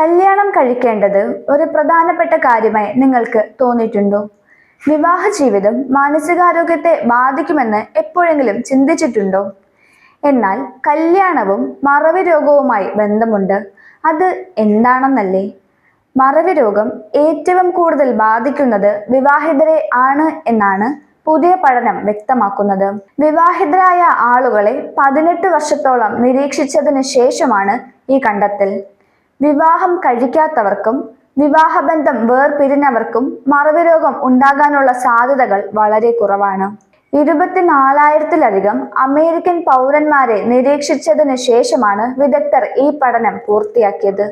കല്യാണം കഴിക്കേണ്ടത് ഒരു പ്രധാനപ്പെട്ട കാര്യമായി നിങ്ങൾക്ക് തോന്നിയിട്ടുണ്ടോ? വിവാഹ ജീവിതം മാനസികാരോഗ്യത്തെ ബാധിക്കുമെന്ന് എപ്പോഴെങ്കിലും ചിന്തിച്ചിട്ടുണ്ടോ? എന്നാൽ കല്യാണവും മറവി രോഗവുമായി ബന്ധമുണ്ട്. അത് എന്താണെന്നല്ലേ? മറവി രോഗം ഏറ്റവും കൂടുതൽ ബാധിക്കുന്നത് വിവാഹിതരെ ആണ് എന്നാണ് പുതിയ പഠനം വ്യക്തമാക്കുന്നത്. വിവാഹിതരായ ആളുകളെ 18 വർഷത്തോളം നിരീക്ഷിച്ചതിന് ശേഷമാണ് ഈ കണ്ടെത്തൽ. വിവാഹം കഴിക്കാത്തവർക്കും വിവാഹബന്ധം വേർപിരിഞ്ഞവർക്കും മറവി രോഗം ഉണ്ടാകാനുള്ള സാധ്യതകൾ വളരെ കുറവാണ്. 24,000-ലധികം അമേരിക്കൻ പൗരന്മാരെ നിരീക്ഷിച്ചതിന് ശേഷമാണ് വിദഗ്ധർ ഈ പഠനം പൂർത്തിയാക്കിയത്.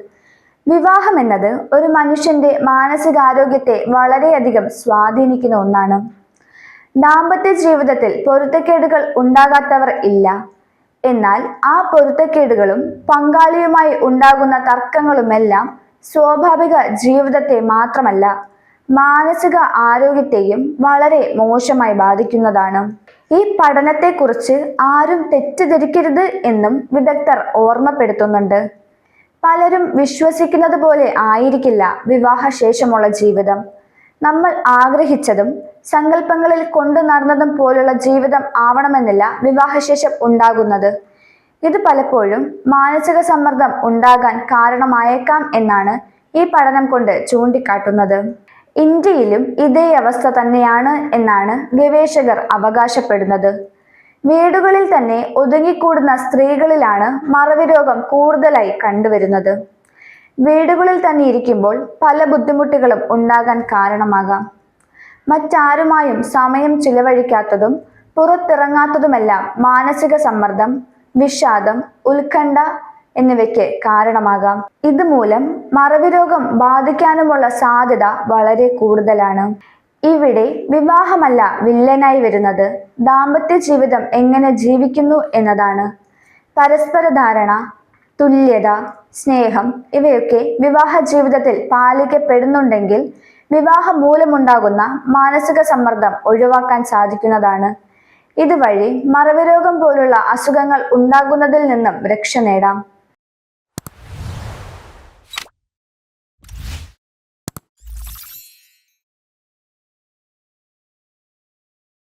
വിവാഹം എന്നത് ഒരു മനുഷ്യന്റെ മാനസികാരോഗ്യത്തെ വളരെയധികം സ്വാധീനിക്കുന്ന ഒന്നാണ്. ദാമ്പത്യ ജീവിതത്തിൽ പൊരുത്തക്കേടുകൾ ഉണ്ടാകാത്തവർ ഇല്ല. എന്നാൽ ആ പൊരുത്തക്കേടുകളും പങ്കാളിയുമായി ഉണ്ടാകുന്ന തർക്കങ്ങളുമെല്ലാം സ്വാഭാവിക ജീവിതത്തെ മാത്രമല്ല, മാനസിക ആരോഗ്യത്തെയും വളരെ മോശമായി ബാധിക്കുന്നതാണ്. ഈ പഠനത്തെക്കുറിച്ച് ആരും തെറ്റിദ്ധരിക്കരുത് എന്നും വിദഗ്ധർ ഓർമ്മപ്പെടുത്തുന്നുണ്ട്. പലരും വിശ്വസിക്കുന്നത് പോലെ ആയിരിക്കില്ല വിവാഹശേഷമുള്ള ജീവിതം. നമ്മൾ ആഗ്രഹിച്ചതും സങ്കല്പങ്ങളിൽ കൊണ്ടു നടന്നതും പോലുള്ള ജീവിതം ആവണമെന്നില്ല വിവാഹശേഷം ഉണ്ടാകുന്നത്. ഇത് പലപ്പോഴും മാനസിക സമ്മർദ്ദം ഉണ്ടാകാൻ കാരണമായേക്കാം എന്നാണ് ഈ പഠനം കൊണ്ട് ചൂണ്ടിക്കാട്ടുന്നത്. ഇന്ത്യയിലും ഇതേ അവസ്ഥ തന്നെയാണ് എന്നാണ് ഗവേഷകർ അവകാശപ്പെടുന്നത്. വീടുകളിൽ തന്നെ ഒതുങ്ങിക്കൂടുന്ന സ്ത്രീകളിലാണ് മറവി രോഗം കൂടുതലായി കണ്ടുവരുന്നത്. വീടുകളിൽ തന്നെ ഇരിക്കുമ്പോൾ പല ബുദ്ധിമുട്ടുകളും ഉണ്ടാകാൻ കാരണമാകാം. മറ്റാരുമായും സമയം ചിലവഴിക്കാത്തതും പുറത്തിറങ്ങാത്തതുമെല്ലാം മാനസിക സമ്മർദ്ദം, വിഷാദം, ഉത്കണ്ഠ എന്നിവയ്ക്ക് കാരണമാകാം. ഇതുമൂലം മറവി രോഗം ബാധിക്കാനുമുള്ള സാധ്യത വളരെ കൂടുതലാണ്. ഇവിടെ വിവാഹമല്ല വില്ലനായി വരുന്നത്, ദാമ്പത്യ ജീവിതം എങ്ങനെ ജീവിക്കുന്നു എന്നതാണ്. പരസ്പര ധാരണ, തുല്യത, സ്നേഹം ഇവയൊക്കെ വിവാഹ ജീവിതത്തിൽ പാലിക്കപ്പെടുന്നുണ്ടെങ്കിൽ വിവാഹം മൂലമുണ്ടാകുന്ന മാനസിക സമ്മർദ്ദം ഒഴിവാക്കാൻ സാധിക്കുന്നതാണ്. ഇതുവഴി മറവി രോഗം പോലുള്ള അസുഖങ്ങൾ ഉണ്ടാകുന്നതിൽ നിന്നും രക്ഷ നേടാം.